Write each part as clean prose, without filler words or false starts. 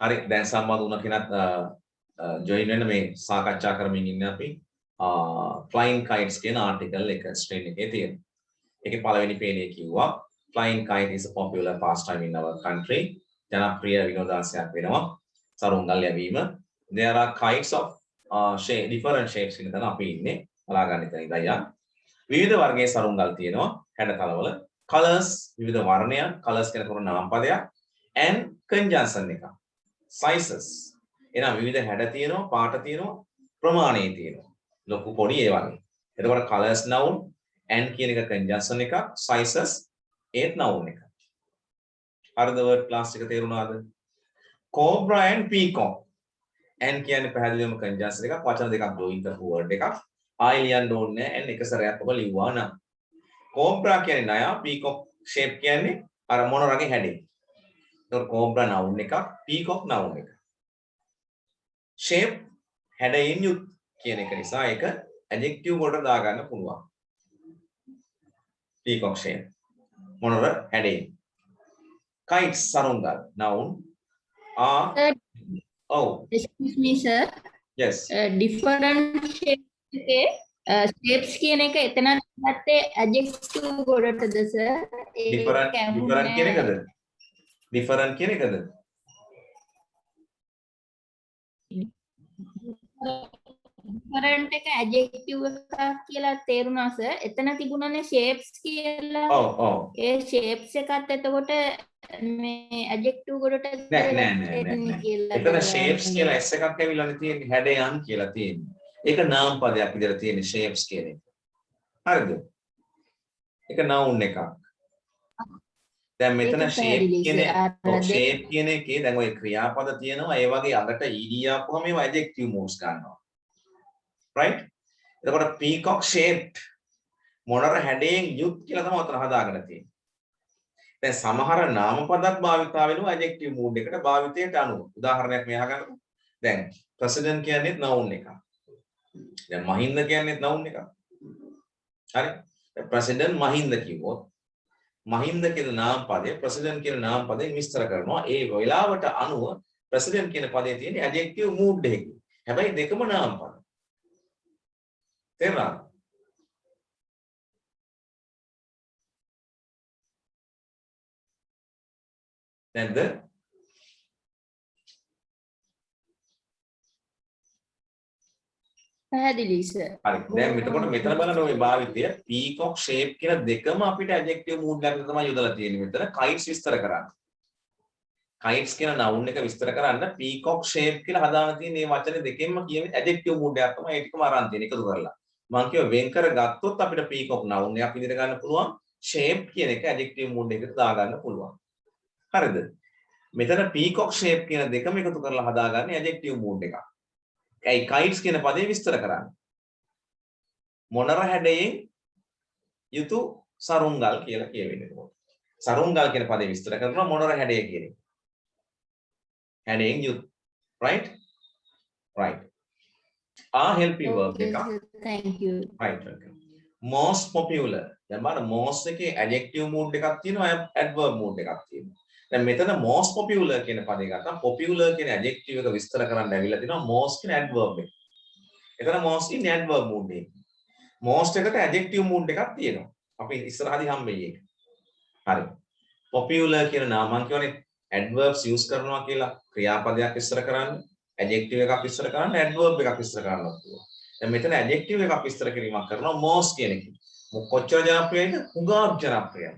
හරි දැන් සම්බන්ධ වුණ කෙනත් ජොයින් වෙන්න මේ සාකච්ඡා කරමින් ඉන්නේ අපි flying kites කියන ආටිකල් එක ස්ට්‍රීම් එකේ තියෙනවා. ඒකේ පළවෙනි පේනේ කිව්වා flying kite is a popular pastime in our country. ජනප්‍රිය විනෝදාංශයක් වෙනවා සරුංගල් යැවීම. There are kites of different shapes in තන අපි ඉන්නේ. බලා ගන්න ඉතින් ඉඳලා විවිධ වර්ගයේ සරුංගල් තියෙනවා හැඩතලවල. colors විවිධ වර්ණයන් colors කියනකොට නාම පදයක් and conjunction එක. sizes එහෙනම් විවිධ හැඩ තියෙනවා පාට තියෙනවා ප්‍රමාණය තියෙනවා ලොකු පොඩි ඒ වගේ. එතකොට colors noun and කියන එක conjunction එකක් sizes ඒත් noun එක. හරිද word class එක තේරුණාද? cobra and peacock and කියන්නේ පැහැදිලිවම conjunction එකක් වචන දෙකක් join කරපු word එකක්. ආයි ලියන්න ඕනේ and එක සැරයක් ඔබ ලිව්වා නම්. cobra කියන්නේ නයා peacock shape කියන්නේ අර මොනරගේ හැඩේ. එතකොට cobra noun එකක් peacock noun එකක්. shape හැඩයෙන් යුත් කියන එක නිසා ඒක adjective වලට දාගන්න පුළුවන්. peacock shape මොනර හැඩයෙන්. kites සරුංගල් noun are oh excuse me sir yes different shapes කියන එක එතන ගත්තේ adjective වලටද sir different කියන එකද different කියන එකද different එක adjective එකක් කියලා තේරුණා sir එතන තිබුණානේ shapes කියලා ඔව් ඒ shapes එකත් එතකොට මේ adjective වලට නෑ එතන shapes කියලා s එකක් ඇවිල්ලානේ තියෙන්නේ හැඩයන් කියලා තියෙන්නේ ඒක නාම පදයක් විදිහට තියෙන්නේ shapes කියන එක හරිද ඒක noun එකක් දැන් මෙතන shape කියන එකේ දැන් ඔය ක්‍රියාපද තියෙනවා ඒ වගේ අගට ed ආපුවම ඒවා adjective moves ගන්නවා right එතකොට peacock shaped මොනර හැඩයෙන් යුත් කියලා තමයි උතන හදාගෙන තියෙන්නේ දැන් සමහර නාම පදක් භාවිතා වෙනවා adjective mood එකට භාවිතයට අනුව උදාහරණයක් මේ අහගන්නකො දැන් president කියන්නේ noun එකක් දැන් මහින්ද කියන්නේ noun එකක් හරි president මහින්ද කිව්වොත් මහින්ද කියන නාම පදේ president කියන නාම පදේ විස්තර කරනවා ඒ වෙලාවට අනුව president කියන පදේ තියෙන adjective mood එකකින් හැබැයි දෙකම නාම පද තේරුණාද නැද්ද පැහැදිලි sir හරි දැන් මෙතකොට මෙතන බලන්න ඔය භාවිතය peacock shape කියන දෙකම අපිට adjective mood එකකට තමයි යොදලා තියෙන්නේ මෙතන kites විස්තර කරන්න kites කියන noun එක විස්තර කරන්න peacock shape කියලා හදාන තියෙන මේ වචන දෙකෙන්ම කියවෙන්නේ adjective mood එකක් තමයි ඒ ටිකම අරන් තියෙන එකතු කරලා මම කියව වෙන් කර ගත්තොත් අපිට peacock noun එකක් විදිහට ගන්න පුළුවන් shape කියන එක adjective mood එකට දා ගන්න පුළුවන් හරිද මෙතන peacock shape කියන දෙකම එකතු කරලා හදාගන්නේ adjective mood එකක් ඒ kites කියන පදේ විස්තර කරන්න මොනර හැඩයෙන් යුතු සරුංගල් කියලා කියවෙන්නේ කොහොමද සරුංගල් කියන පදේ විස්තර කරනවා මොනර හැඩය කියන්නේ හැඩයෙන් යුත් right helping verb එක thank you right most popular දැන් බලන්න most එකේ adjective mood එකක් තියෙනවා adverb mood එකක් තියෙනවා දැන් මෙතන most popular කියන පදේ ගත්තා popular කියන adjective එක විස්තර කරන්න ඇවිල්ලා තිනවා most කියන adverb එක. එතන most ඉන්නේ adverb mood එකේ. most එකට adjective mood එකක් තියෙනවා. අපි ඉස්සරහදී හම්බෙයි ඒක. හරි. popular කියන නම මම කියවනේ adverbs use කරනවා කියලා ක්‍රියාපදයක් විස්තර කරන්න adjective එකක් විස්තර කරන්න adverb එකක් විස්තර කරන්නත් පුළුවන්. දැන් මෙතන adjective එකක් විස්තර කිරීමක් කරනවා most කියන එකෙන්. කොච්චර ජනප්‍රියයිද? හුඟක් ජනප්‍රියයි.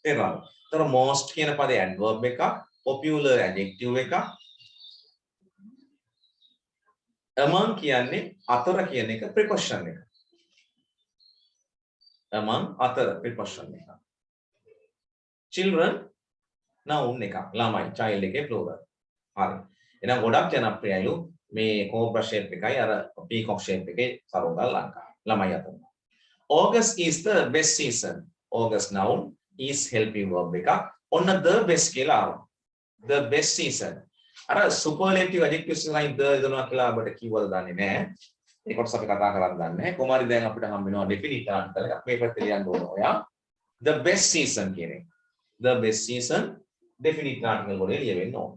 තේරුණාද? तर most කියන පදේ adverb එකක් popular adjective එකක් among කියන්නේ අතර කියන එක preposition එක among අතර preposition එක children noun එකක් ළමයි child එකේ plural හරි එහෙනම් ගොඩක් ජනප්‍රියයිලු මේ cobra shape එකයි අර peacock shape එකේ සරුංගල් ලංකාවේ ළමයි අතර August is the best season August noun is helping verb එකක් ඔන්න the best කියලා ආවා the best season අර superlative adjectives වලින් the යොදනවා කියලා අපිට කීවද දන්නේ නැහැ ඒ කොටස අපි කතා කරලා දන්නේ නැහැ කොහොම හරි දැන් අපිට හම්බ වෙනවා definite article එකක් මේ පැත්තේ ලියන්න ඕන ඔයා the best season කියන එක the best season definite article වලේ ලියවෙන්න ඕන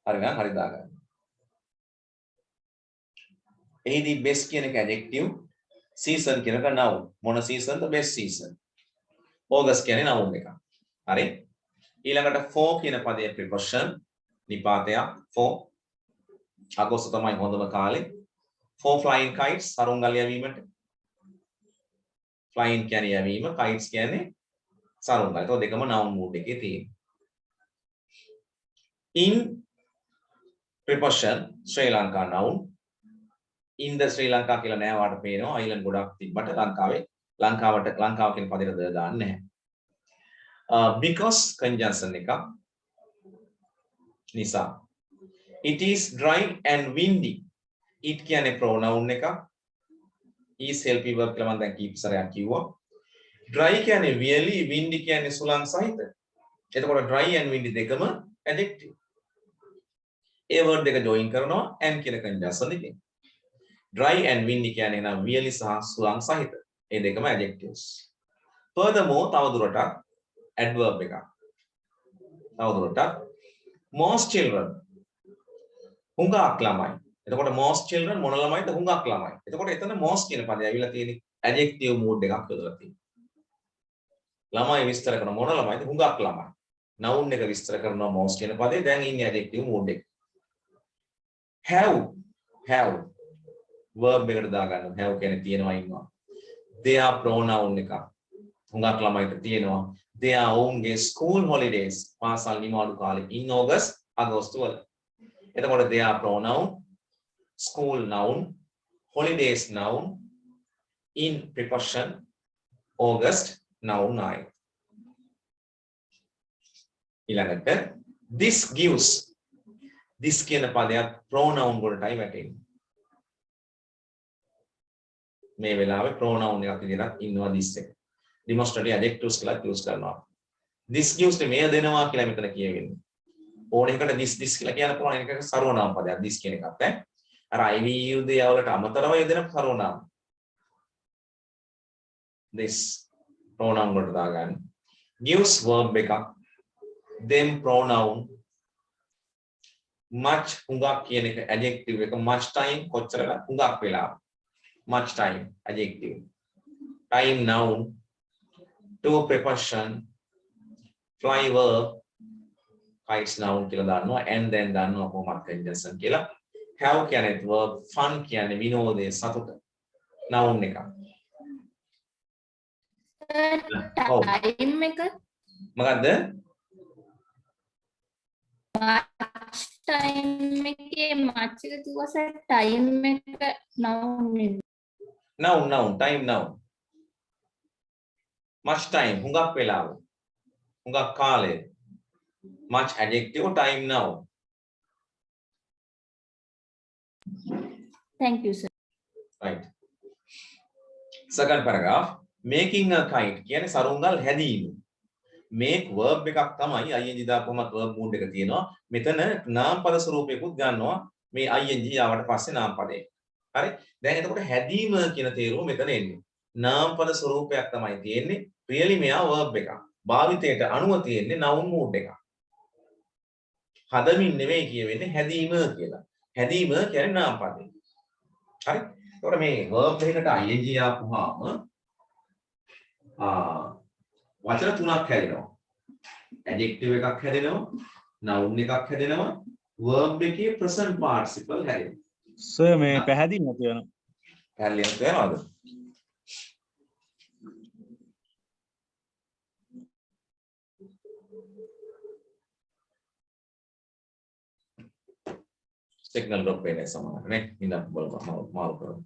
හරි නේද? හරි දාගන්න. එහිදී best කියන එක adjective, season කියන එක noun. මොන season ද? best season. August කියන්නේ noun එක. හරි? ඊළඟට for කියන පදයේ preposition නිපාතයක් for. අගෝස්තු තමයි හොඳම කාලේ. for flying kites සරුංගල් යැවීමට. flying කියන්නේ යැවීම, kites කියන්නේ සරුංගල්. ඒක දෙකම noun mood එකේ තියෙනවා. in preposition Sri Lanka noun. in the Sri Lanka කියලා නෑ වාට පේනවා. island ගොඩක් තිබ්බට ලංකාව කියන පදයට ද දාන්නේ නැහැ. because conjunction එක නිසා. it is dry and windy. it කියන්නේ pronoun එක. is helpy verb කියලා මම දැන් කීප සැරයක් කිව්වා. dry කියන්නේ really, windy කියන්නේ සුළං සහිත. එතකොට dry and windy දෙකම adjective. ඒ word දෙක join කරනවා and කියන conjunction එකෙන්. dry and windy කියන්නේ නම් really සහ සුළං සහිත. ඒ දෙකම adjectives. furthermore තවදුරටත් adverb එකක්. තවදුරටත් most children හුඟක් ළමයි. එතකොට most children මොන ළමයිද? හුඟක් ළමයි. එතකොට එතන most කියන පදය ඇවිල්ලා තියෙන්නේ adjective mood එකක් යොදලා තියෙනවා. ළමයි විස්තර කරන මොන ළමයිද? හුඟක් ළමයි. noun එක විස්තර කරනවා most කියන පදේ. දැන් ඉන්නේ adjective mood එක. have verb එකට දාගන්න. have කියන්නේ තියෙනවා ඉන්නවා. they are pronoun එක. හුඟක් ළමයිට තියෙනවා. they are ownගේ school holidays පාසල් නිවාඩු කාලේ in August අගෝස්තු වල. එතකොට they are pronoun, school noun, holidays noun, in preposition August noun ආයි. ඊළඟට this gives. this කියන පදයක් pronoun වලටයි වැටෙන්නේ. මේ වෙලාවේ pronoun එකක් විදිහට ඉන්නවා this එක. demonstrative adjectives කියලා use කරනවා. this gives මේ දෙනවා කියලා මෙතන කියවෙන්නේ. ඕන එකට this කියලා කියන්න පුළුවන්. එකක සර්වනාම පදයක් this කියන එකත් ඈ. අර I will you they වලට අමතරව යෙදෙන සර්වනාම. this pronoun වලට දාගන්න. gives verb එකක්. them pronoun. much හුඟක් කියන එක adjective එක. much time කොච්චර හුඟක් වෙලා. much time adjective. time noun. to preposition. fly verb. kites noun කියලා දානවා and then දානවා කොහොමද conjunction කියලා. have කියන්නේ verb, fun කියන්නේ විනෝදයේ සතුට. noun එක. time එක මොකද්ද? March time එකේ March එක කිව්වස time එක noun time noun. much time හුඟක් වෙලාව. හුඟක් කාලය. much adjective, time noun. Thank you sir. Right. Second paragraph. making a kite කියන්නේ සරුංගල් හැදීම. make verb එකක් තමයි ing දාපුවම verb mood එක තියෙනවා. මෙතන නාමපද ස්වරූපයකුත් ගන්නවා මේ ing ආවට පස්සේ නාමපදේ. හරි? දැන් එතකොට හැදීම කියන තේරුම මෙතන එන්නේ. නාමපද ස්වරූපයක් තමයි තියෙන්නේ. really මෙයා verb එකක්. භාවිතයට අනුව තියෙන්නේ noun mood එකක්. හදමින් නෙවෙයි කියවෙන්නේ හැදීම කියලා. හැදීම කියන්නේ නාමපදේ. හරි? එතකොට මේ verb එකකට ing ආපුවාම වචන තුනක් හැදෙනවා. adjective එකක් හැදෙනවා, noun එකක් හැදෙනවා, verb එකේ present participle හැදෙනවා. සර් මේ පැහැදිලි නැති වෙනවා. පැහැදිලි නැති වෙනවද? signal drop වෙන්නේ සමානයි නේ. ඉඳන් බලමු මාරු කරමු.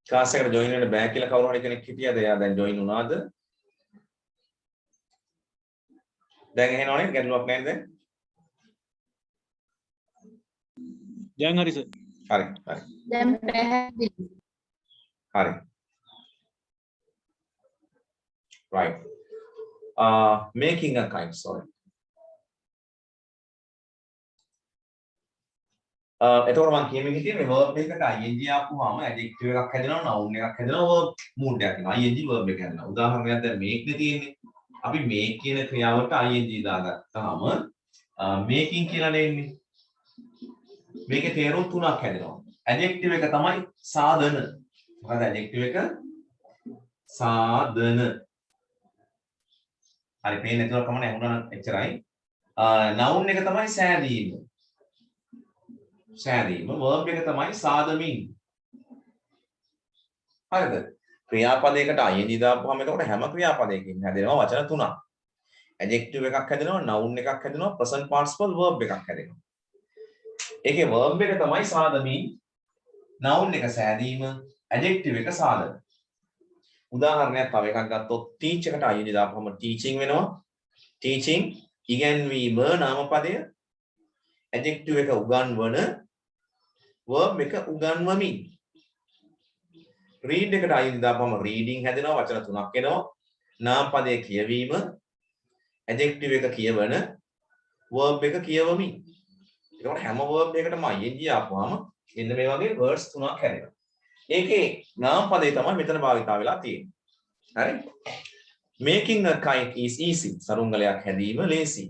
ක්ලාස් එකට ජොයින් වෙන්න බෑ කියලා කවුරු හරි කෙනෙක් හිටියද? එයා දැන් ජොයින් වුණාද? දැන් එහෙනවනේ ගැටලුවක් නැහැ දැන්. දැන් හරි සර්. හරි හරි. දැන් පැහැදිලි. හරි. Right. Making a kite, sorry. එතකොට මම කියමින් හිටියේ මේ verb එකකට ing ආපුවාම adjective එකක් හැදෙනවා noun එකක් හැදෙනවා verb mood එකක් එනවා ing verb එක හැදෙනවා. උදාහරණයක් දැන් make නේ තියෙන්නේ. අපි make කියන ක්‍රියාවට ing දාගත්තාම making කියලා නෙන්නේ. මේකේ තේරුම් තුනක් හැදෙනවා. adjective එක තමයි සාධන. මොකද adjective එක සාධන. හරි පේන්නේ නැතුව කම නැහැ වුණා එච්චරයි. noun එක තමයි සෑදීම. සෑදීම verb එක තමයි සාදමින්. හරිද? ක්‍රියාපදයකට ing දාපුවම එතකොට හැම ක්‍රියාපදයකින් හැදෙනවා වචන තුනක්. adjective එකක් හැදෙනවා, noun එකක් හැදෙනවා, present participle verb එකක් හැදෙනවා. ඒකේ verb එක තමයි සාදමින්, noun එක සෑදීම, adjective එක සාදන. උදාහරණයක් තව එකක් ගත්තොත් teach එකට ing දාපුවම teaching වෙනවා. teaching ඉගැන්වීම නාමපදය. adjective එක උගන්වන, verb එක උගන්වමින්. read එකට ing දාපුවම reading හැදෙනවා වචන තුනක් එනවා. නාමපදය කියවීම, adjective එක කියවන, verb එක කියවමින්. ඒකට හැම verb එකකටම ing ආපුවාම මෙන්න මේ වගේ words තුනක් හැදෙනවා. ඒකේ නාමපදේ තමයි මෙතන භාවිතා වෙලා තියෙන්නේ. හරි? Making a kite is easy. සරුංගලයක් හැදීම ලේසි.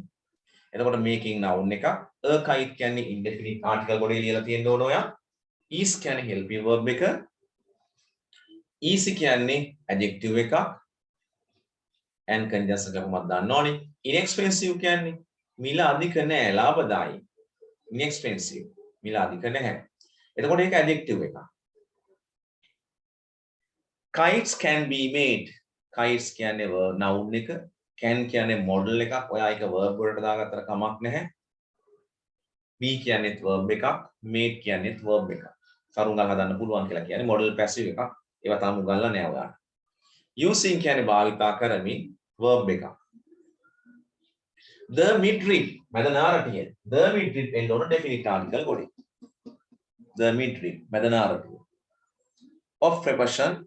එතකොට making noun එකක්. A kite කියන්නේ indefinite article ගොඩේ ලියලා තියෙන්න ඕන ඔයා. is කියන්නේ helping verb එක. easy කියන්නේ adjective එකක්. and conjunction එක කොහොමද දන්න ඕනේ. inexpensive කියන්නේ මිල අධික නැහැ, ලාභදායී. inexpensive මිල අධික නැහැ. එතකොට ඒක adjective එකක්. kites can be made. kites කියන්නේ noun එක. can කියන්නේ model එකක්. ඔයා ඒක verb වලට දාගත්තට කමක් නැහැ. be කියන්නේත් verb එකක්. made කියන්නේත් verb එකක්. සරුංගල් හදන්න පුළුවන් කියලා කියන්නේ model passive එකක්. ඒවා තාම උගන්ලා නැහැ ඔයාලට. using කියන්නේ භාවිතා කරමින් verb එකක්. the midrib මැද නාරටිය. the midrib එන්න ඕන definite article ගොඩේ. the midrib මැද නාරටිය. of preposition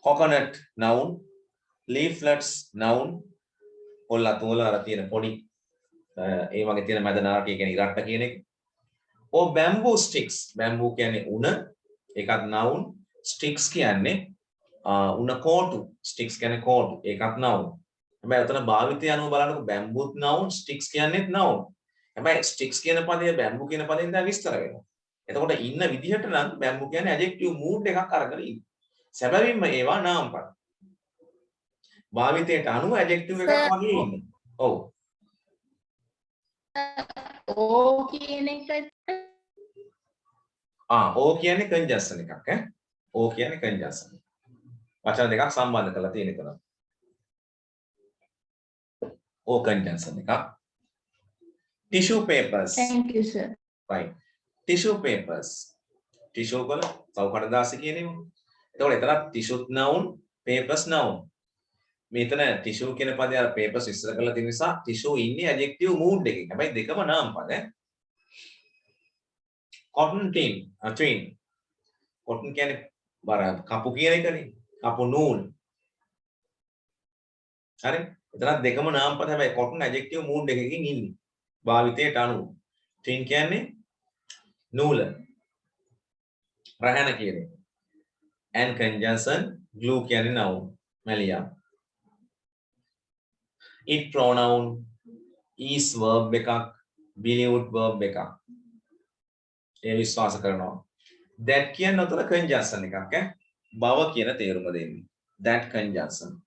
coconut noun, leaflets noun, ඔල්ලා තෝලා අර තියෙන පොඩි ඒ වගේ තියෙන මැද නාරටිය කියන්නේ ඉරට්ට කියන එක. or bamboo sticks, bamboo කියන්නේ උණ, ඒකත් noun, sticks කියන්නේ උණ කෝටු, sticks කියන්නේ කෝටු, ඒකත් noun. හැබැයි උතන භාවිතය අනුව බලනකොට bamboo noun, sticks කියන්නේත් noun. හැබැයි sticks කියන පදය bamboo කියන පදයෙන් දැන් විස්තර වෙනවා. එතකොට ඉන්න විදිහට නම් bamboo කියන්නේ adjective mood එකක් අරගෙන ඉන්නේ. සැබවින්ම ඒවා නාමපද. භාවිතයට අනුව adjective එකක් වගේ ඉන්නේ. ඔව්. ඕ කියන එක ඕ කියන්නේ conjunction එකක් ඈ. ඕ කියන්නේ conjunction. වචන දෙකක් සම්බන්ධ කරලා තියෙන එක තමයි. ඕ conjunction එකක්. tissue papers. thank you sir. right. tissue papers. tissue වල තව කඩදාසි කියනේම. එතකොට එතන tissue noun, papers noun. මෙතන tissue කියන පදේ අර papers ඉස්සර කරලා තියෙන නිසා tissue ඉන්නේ adjective mood එකකින්. හැබැයි දෙකම නාමපද ඈ. cotton twin. cotton කියන්නේ බර කපු කියන එකනේ. කපු නූල්. හරි? එතන දෙකම නාමපද හැබැයි cotton adjective mood එකකින් ඉන්නේ. භාවිතයට අනුව. twin කියන්නේ නූල. රහන කියන්නේ. and conjunction glue කියන්නේ noun. මැලියා. it pronoun, is verb එකක්, believed verb එකක්. ඒ විශ්වාස කරනවා. that කියන උතර conjunction එකක් ඈ. බව කියන තේරුම දෙන්නේ. that conjunction.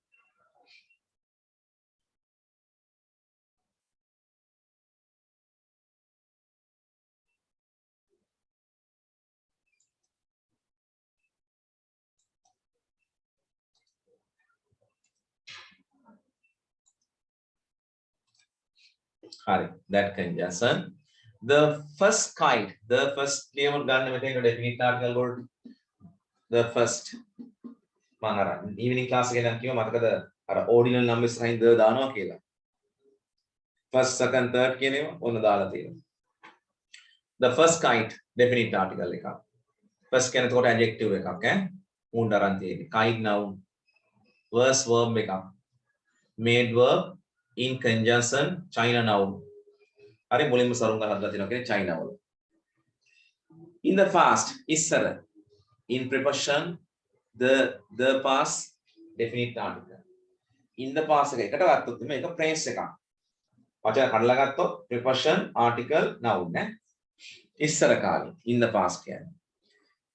Hari, that conjunction. The first kite, the first ලියමු ගන්න මෙතන definite article වලට. The first මම අර evening class එකේ නම් කිව්වා මතකද අර ordinal numbers සහින් ද දානවා කියලා. first second third කියන ඒවා ඔන්න දාලා තියෙනවා. The first kite definite article එකක්. first කියන්නේ එතකොට adjective එකක් ඈ. මුණ්ඩ අරන් තියෙන්නේ. kite noun. verse verb එකක්. made verb in conjunction China noun. හරි මුලින්ම සරුංගල් හදලා තියෙනවා කියන්නේ China වල. in the past ඉස්සර in preposition the past definite article. in the past එක එකට ගත්තොත් මේක phrase එකක්. වචන කඩලා ගත්තොත් preposition article noun නේ. ඉස්සර කාලේ in the past කියන්නේ.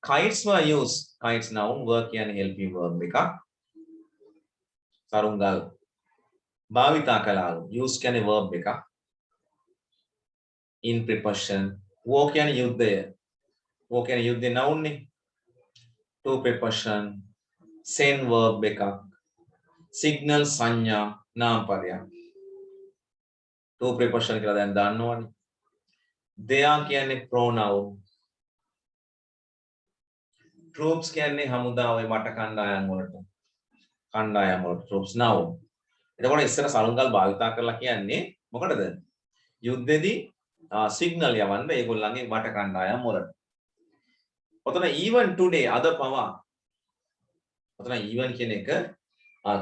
kites were used. kites noun work කියන්නේ helping verb එකක්. සරුංගල් භාවිතා කළාලු. use කියන්නේ verb එකක්. in preposition war කියන්නේ යුද්ධය. war කියන්නේ යුද්ධේ noun නේ. to preposition send verb එකක්. signal සංඥා නාම පදයක්. to preposition කියලා දැන් දන්නවනේ. they are කියන්නේ pronoun. troops කියන්නේ හමුදාවේ මට කණ්ඩායම් වලට. කණ්ඩායම් වලට troops noun. එතකොට ඉස්සර සලුංගල් භාවිතා කරලා කියන්නේ මොකටද? යුද්ධෙදී සිග්නල් යවන්න ඒගොල්ලන්ගේ මට කණ්ඩායම් වලට. ඔතන even today අද පවා. ඔතන even කියන එක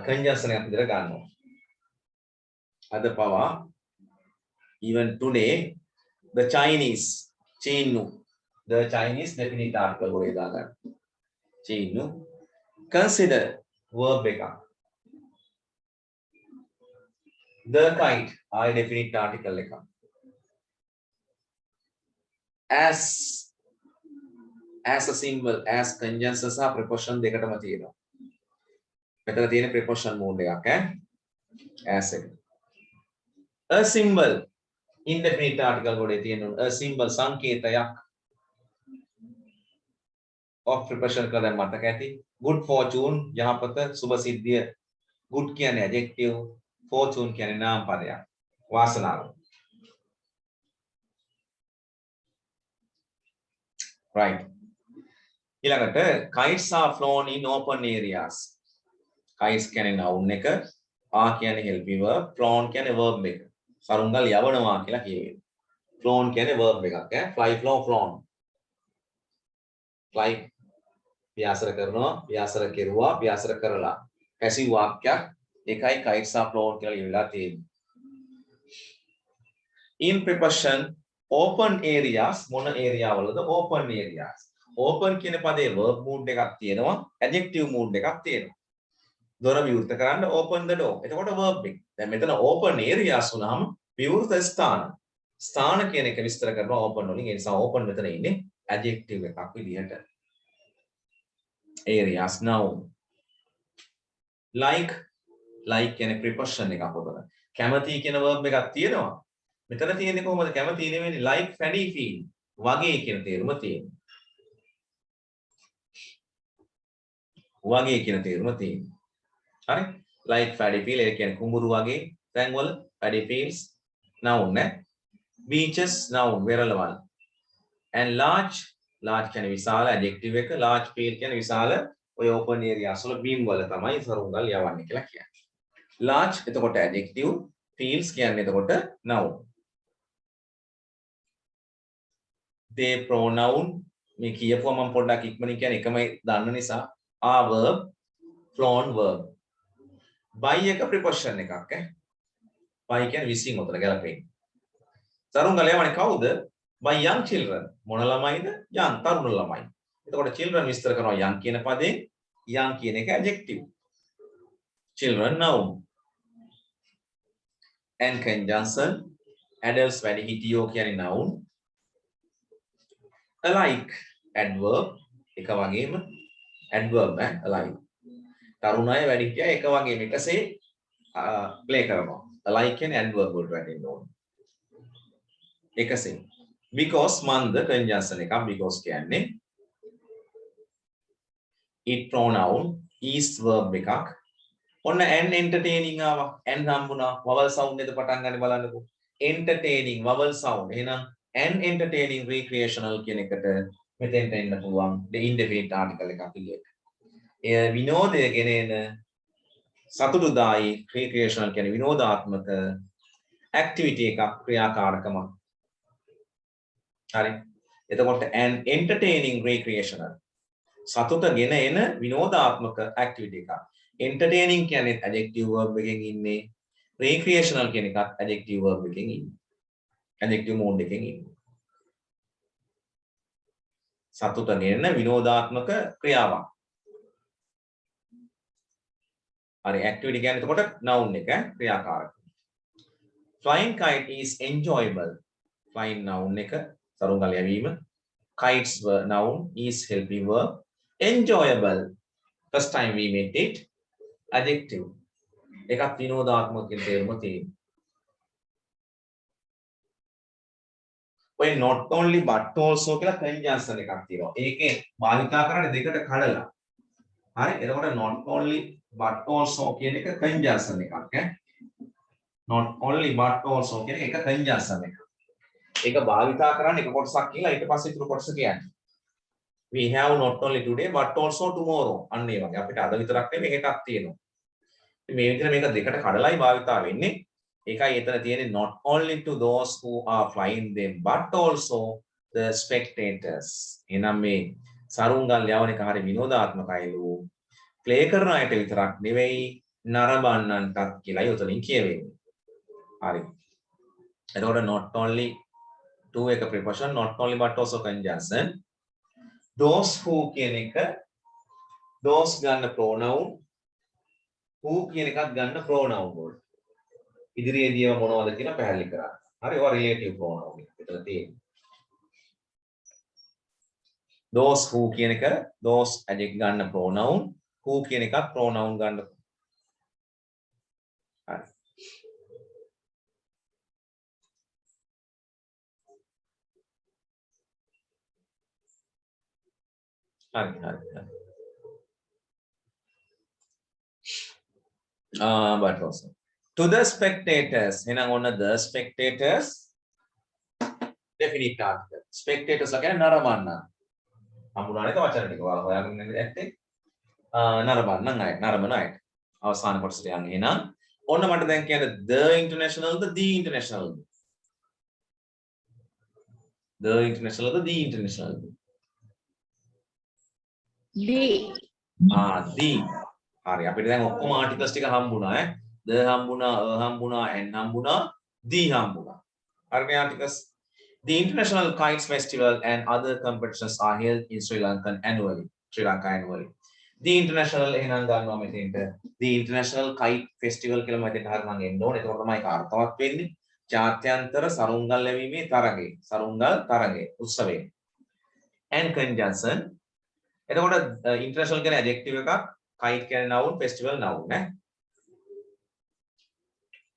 conjunction එකක් විදිහට ගන්නවා. අද පවා even today the Chinese Chinu the Chinese definite article වලේ දාගන්න. Chinu consider verb එකක්. the kite I definite article එකක්. as a symbol as conjunction සහ preposition දෙකටම තියෙනවා. මෙතන තියෙන preposition mode එකක් ඈ. as එක. a symbol indefinite article වලේ තියෙන a symbol සංකේතයක් of preposition කියලා දැන් මතක ඇති. good fortune යහපත සුබ සිද්ධිය. good කියන්නේ adjective, fortune කියන්නේ නාම පදයක්. වාසනාව. right. ඊළඟට kites are flown in open areas. kites කියන්නේ noun එක, are කියන්නේ helping verb, flown කියන්නේ verb එක. සරුංගල් යවනවා කියලා කියවෙන්නේ. flown කියන්නේ verb එකක් ඈ. fly flow flown. fly ව්‍යාසර කරනවා, ව්‍යාසර කෙරුවා, ව්‍යාසර කරලා. පැසිව් වාක්‍යයක් ඒකයි kites are flown කියලා ලියලා තියෙන්නේ. in preposition open areas මොන area වලද? open areas. open කියන පදේ verb mood එකක් තියෙනවා, adjective mood එකක් තියෙනවා. දොර විවෘත කරන්න open the door. එතකොට verb එක. දැන් මෙතන open areas වුණාම විවෘත ස්ථාන. ස්ථාන කියන එක විස්තර කරනවා open වලින්. ඒ නිසා open මෙතන ඉන්නේ adjective එකක් විදිහට. areas noun. like කියන්නේ preposition එකක් උතන. කැමති කියන verb එකක් තියෙනවා. මෙතන තියෙන්නේ කොහොමද? කැමති නෙවෙයි like fanny feel. වගේ කියන තේරුම තියෙනවා. වගේ කියන තේරුම තියෙනවා. හරි? like fatty feel ඒ කියන්නේ කුඹුරු වගේ තැන්වල fatty feels noun නේ. beaches noun වෙරළවල්. and large කියන්නේ විශාල adjective එක. large field කියන්නේ විශාල ඔය open areas වල beam වල තමයි සරුංගල් යවන්නේ කියලා කියන්නේ. large එතකොට adjective, fields කියන්නේ එතකොට noun. they pronoun මේ කියපුවා මම පොඩ්ඩක් ඉක්මනින් කියන්නේ එකමයි දන්න නිසා are verb, flown verb. by එක preposition එකක් ඈ. by කියන්නේ විසින් උතර ගැලපෙන්නේ. සරුංගල යවන්නේ කවුද? by young children. මොන ළමයිද? young තරුණ ළමයි. එතකොට children විස්තර කරනවා young කියන පදේ. young කියන එක adjective. children noun. and conjunction adults වැඩිහිටියෝ කියන්නේ noun. alike adverb එක වගේම adverb alike. තරුණ අය වැඩිහිටියා එක වගේම එකසේ ප්ලේ කරනවා. alike කියන්නේ adverb වලට වැටෙන්න ඕනේ. එකසේ. because මන්ද conjunction එකක් because කියන්නේ it pronoun is verb එකක්. ඔන්න an entertaining ආවා. an හම්බුණා. vowel sound එකද පටන් ගන්න බලන්නකෝ. entertaining vowel sound. එහෙනම් an entertaining recreational කියන එකට මෙතෙන්ට එන්න පුළුවන්. the indefinite article එකක් විදියට. එය විනෝදය ගෙනෙන සතුටුදායි recreational කියන්නේ විනෝදාත්මක activity එකක් ක්‍රියාකාරකම. හරි. එතකොට an entertaining recreational සතුට ගෙන එන විනෝදාත්මක activity එකක්. entertaining කියන්නේ adjective verb එකකින් ඉන්නේ. recreational කියන එකත් adjective verb එකකින් ඉන්නේ. adjective mode එකකින් ඉන්නේ. සතුට ගෙන විනෝදාත්මක ක්‍රියාවක්. හරි activity කියන්නේ එතකොට noun එක ක්‍රියාකාරක. Flying kite is enjoyable. Flying noun එක සරුංගල් යැවීම. Kites verb noun is helping verb. Enjoyable. First time we met it. Adjective. එකක් විනෝදාත්මක කියන තේරුම තියෙනවා. ඔය not only but also කියලා conjunction එකක් තියෙනවා. ඒකේ භාවිතා කරන්නේ දෙකට කඩලා. හරි. එතකොට not only but also කියන එක conjunction එකක් ඈ. not only but also කියන එක conjunction එකක්. ඒක භාවිතා කරන්නේ එක කොටසක් කියලා ඊට පස්සේ ඊටු කොටස කියන්නේ. We have not only today but also tomorrow. අන්න ඒ වගේ අපිට අද විතරක් නෙමෙයි එකක් තියෙනවා. මේ විදිහට මේක දෙකට කඩලායි භාවිතා වෙන්නේ. ඒකයි එතන තියෙන්නේ not only to those who are flying them but also the spectators. එනම් මේ සරුංගල් යවන එක හරිය විනෝදාත්මකයිලු. ප්ලේ කරන අයට විතරක් නෙවෙයි නරඹන්නන්ටත් කියලායි උතනින් කියවෙන්නේ. හරි. එතකොට not only to එක preposition not only but also conjunction. Those who කියන එක those ගන්න pronoun who කියන එකක් ගන්න pronoun වල. ඉදිරියේදීම මොනවද කියලා පැහැදිලි කරා. හරි ඔය relative pronoun එක විතර තියෙන්නේ. those who කියන එක those adjective ගන්න pronoun who කියන එකත් pronoun ගන්න. හරි. හරි. But also to the spectators එහෙනම් ඔන්න the spectators definite article spectators ලා කියන්නේ නරඹන්න හම්බුණා නේද වචන ටික ඔයාලා හොයාගෙන ඉන්නේ ඇත්තේ නරඹන්න අය නරඹන අය අවසාන කොටසට යන්නේ එහෙනම් ඔන්න මට දැන් කියන්න the international the international the international the international the හරි අපිට දැන් ඔක්කොම ආටිකල්ස් ටික හම්බුණා ඈ the හම්බුණා හම්බුණා and හම්බුණා the හම්බුණා හරිනේ articles the international kites festival and other competitions are held in Sri Lanka annually the international එහෙනම් ගන්නවා මෙතෙන්ට the international kite festival කියලා මෙතෙන්ට හරිනම් එන්න ඕනේ එතකොට තමයි ඒක අර්ථවත් වෙන්නේ ජාත්‍යන්තර සරුංගල් ලැබීමේ තරගය සරුංගල් තරගය උත්සවය and conjunction එතකොට international කියන්නේ adjective එකක් kite කියන්නේ noun festival noun නේ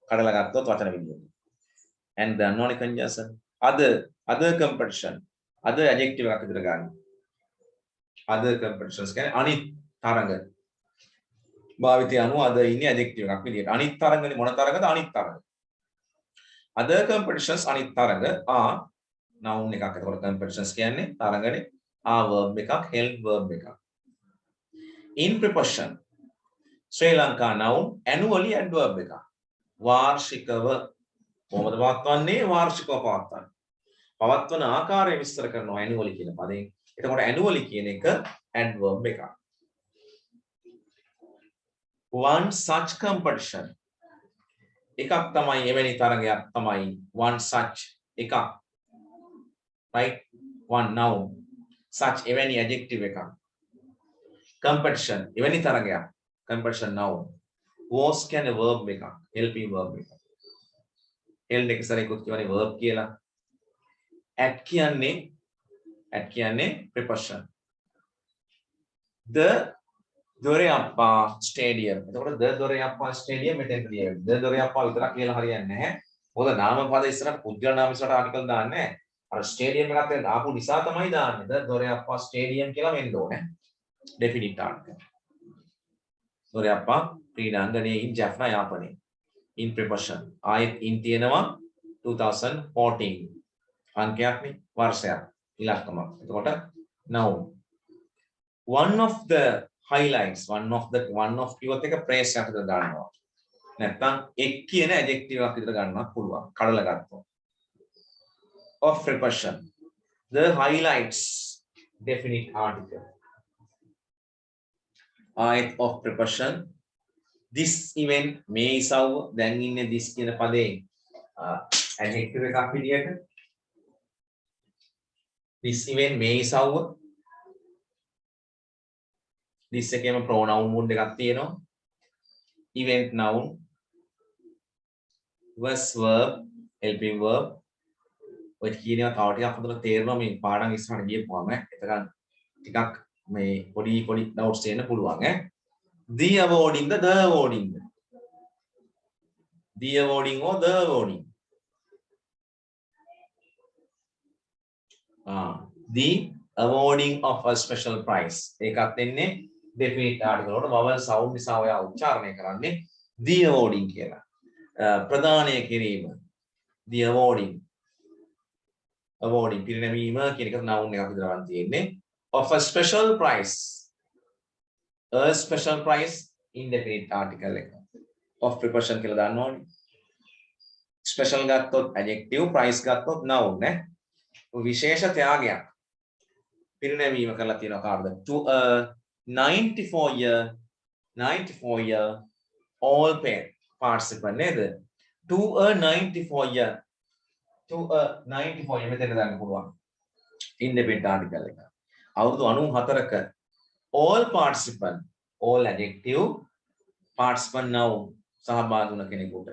කඩලා ගත්තොත් වචන විදියට and the non conjunction other competition other adjective එකක් විතර ගන්න other competitions කියන්නේ අනිත් තරඟ භාවිතය අනුව අද ඉන්නේ adjective එකක් විදියට අනිත් තරඟනේ මොන තරඟද අනිත් තරඟ other competitions අනිත් තරඟ noun එකක් එතකොට competitions කියන්නේ තරඟනේ verb එකක් held verb එකක් in preposition Sri Lanka noun annually adverb එකක් වාර්ෂිකව කොහොමද පවත්වන්නේ වාර්ෂිකව පවත්වන්නේ පවත්වන ආකාරය විස්තර කරනවා annually කියන පදයෙන් එතකොට annually කියන එක adverb එකක් one such competition එකක් තමයි එවැනි තරගයක් තමයි one such එකක් right one noun such එවැනි adjective එකක් competition එවැනි තරගයක් competition noun was කියන්නේ verb එකක් helping verb එකක් held එක සරේකුත් කියවනේ verb කියලා at කියන්නේ preposition the Dorayappa stadium එතකොට the Dorayappa stadium මෙතෙන් කියවෙන්නේ the Dorayappa විතරක් කියලා හරියන්නේ නැහැ මොකද නාම පද ඉස්සරහට පුද්ගල නාම ඉස්සරහට ආටිකල් දාන්නේ අර stadium එකත් එක්ක ආපු නිසා තමයි දාන්නේ the Dorayappa stadium කියලා වෙන්න ඕනේ definite article Dorayappa ක්‍රීඩාංගණයේ in Jaffna Palali in preposition ආයෙත් in තියෙනවා 2014 අංකයක් නේ වර්ෂයක් ඉලක්කමක් එතකොට noun one of the highlights one of කිව්වොත් එක praise යටද දානවා නැත්නම් එක් කියන ඇඩ්ජෙක්ටිව් එකක් විතර ගන්නත් පුළුවන්. කඩලා ගත්තොත්. of preposition. The highlights definite article. of preposition. This event මේ ඉසව්ව දැන් ඉන්නේ this කියන පදේ adjective එකක් විදියට. this event මේ ඉසව්ව this එකේම pronoun mood එකක් තියෙනවා. event noun was verb helping verb ඔය කියනවා තව ටිකක් හොඳට තේරෙනවා මේ පාඩම් ඉස්සරහට ගියපුවාම එතකන් ටිකක් මේ පොඩි doubts එන්න පුළුවන් the awarding the awarding the awarding or the awarding the awarding of a special prize ඒකත් එන්නේ definite article වලට vowel sound නිසා ඔයා උච්චාරණය කරන්නේ the awarding කියලා ප්‍රදානය කිරීම the awarding පිරිනැමීම කියන එක noun එකක් විතරක් තියෙන්නේ of a special prize a special prize indefinite article එක of preposition කියලා දාන්න ඕනේ special ගත්තොත් adjective prize ගත්තොත් noun නේ විශේෂ ත්‍යාගයක් පිරිනැමීම කරලා තියෙනවා කාටද to a 94 year all paid participant නේද to a 94 year මෙතන දාන්න පුළුවන් independent article එක අවුරුදු 94ක all participant all adjective participant noun සහභාගී වුණ කෙනෙකුට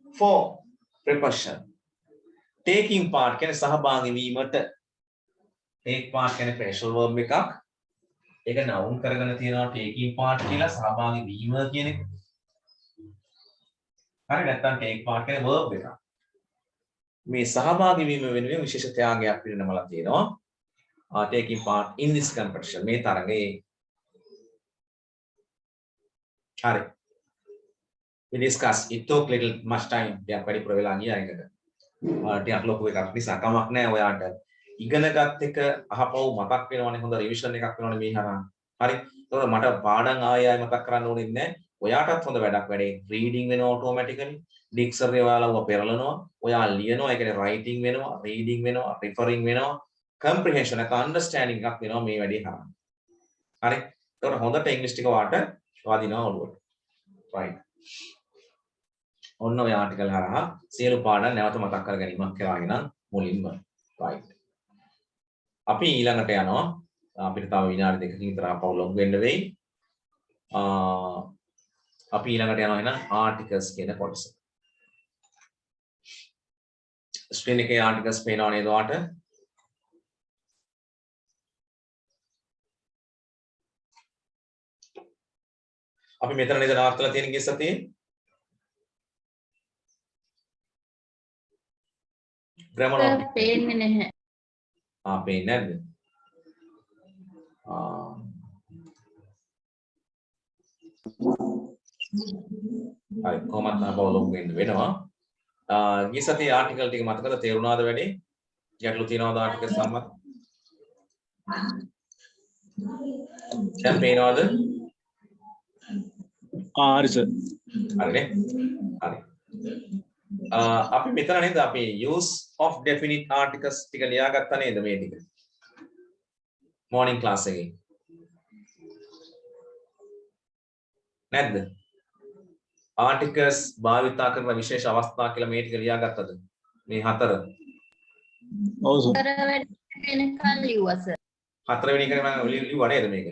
for preposition taking part කියන්නේ සහභාගී වීමට take part කියන්නේ phrasal verb එකක් ඒක noun කරගෙන තියෙනවා taking part කියලා සහභාගී වීම කියන එක හරි නැත්නම් take part කියන්නේ verb එකක් මේ සහභාගී වීම වෙනුවෙන් විශේෂ ත්‍යාගයක් පිරිනමලා තියෙනවා taking part in this competition මේ තරගයේ හරි we discuss it took little much time ටිකක් වැඩිපුර වෙලා ගියා ඒකට ටිකක් ලොකු එකක් නිසා කමක් නැහැ ඔයාට ඉගෙනගත් එක අහපව් මතක් වෙනවනේ හොඳ රිවිෂන් එකක් වෙනවනේ මේ හරහා හරි ඒතකොට මට පාඩම් ආයෙ මතක් කරන්න ඕනේ නැහැ ඔයාටත් හොඳ වැඩක් වැඩේ රීඩින් වෙනවා ඔටෝමැටිකලි ඩික්ෂනරි ඔයාලා පෙරලනවා ඔයා ලියනවා ඒ කියන්නේ රයිටින් වෙනවා රීඩින් වෙනවා රිෆරින් වෙනවා කම්ප්‍රිහෙන්ෂන් එක අන්ඩර්ස්ටෑන්ඩින් එකක් වෙනවා මේ වැඩේ කරා හරි ඒකට හොඳට ඉංග්‍රීසි ටික වාට වදිනවා ඔළුවට රයිට් ඔන්න ඔය ආටිකල් හරහා සියලු පාඩම් නැවත මතක් කර ගැනීමක් කරාගෙන මුලින්ම රයිට් අපි ඊළඟට යනවා අපිට තව විනාඩි දෙකකින් විතර අපව ලොග් වෙන්න වෙයි අපි ඊළඟට යනවා එහෙනම් ආටිකල්ස් කියන කොටස ස්ක්‍රීන් එකේ ආටිකල්ස් පේනවා නේද ඔයාට අපි මෙතන නේද නවත්තලා තියෙන ගිය සතියේ ග්‍රැමර් පේන්නේ නැහැ පේන්නේ නැද්ද හරි කොහොමද අපව ලොග් වෙන්න වෙනවා ගිය සතියේ ආටිකල් ටික මතකද තේරුණාද වැඩි ගැටලු තියනවාද ආටිකල් සම්බන්ධ දැන් පේනවද හරි සර් හරිනේ හරි අපි මෙතන නේද අපි use of definite articles ටික ලියාගත්තා නේද මේ ටික morning class එකේ නැද්ද articles භාවිතා කරන විශේෂ අවස්ථා කියලා මේ ටික ලියාගත්තද මේ හතර ඔව් සර් වෙනකන් ලිව්වා සර් හතරවෙනි එක මම ලිව්වා නේද මේක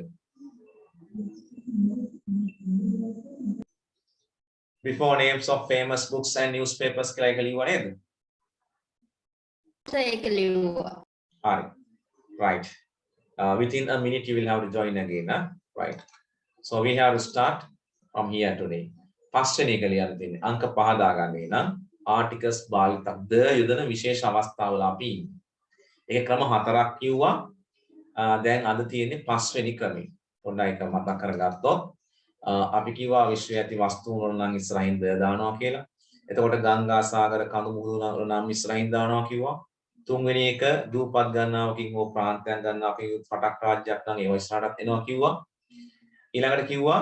before names of famous books and newspapers කියලා එක ලිව්වා නේද සර් ඒක ලිව්වා හරි right within a minute you will have to join again right so we have to start from here today පස්වෙනි එක ලියන්න තියෙන්නේ අංක 5 දාගන්නේ නම් articles භාවිතද යොදන විශේෂ අවස්ථාවල අපි ඒක ක්‍රම 4ක් කිව්වා දැන් අද තියෙන්නේ පස්වෙනි ක්‍රමය පොඩ්ඩක් ඒක මතක් කරගත්තොත් අපි කිව්වා විශ්වයේ ඇති වස්තුන් වල නම් ඉස්සරහින් ද දානවා කියලා. එතකොට ගංගා සාගර කඳු මුහුදු වල නම් ඉස්සරහින් දානවා කිව්වා. තුන්වෙනි එක දූපත් ගණනාවකින් හෝ ප්‍රාන්තයන් ගණනාවකින් රටක් රාජ්‍යයක් නම් ඒව ඉස්සරහට එනවා කිව්වා. ඊළඟට කිව්වා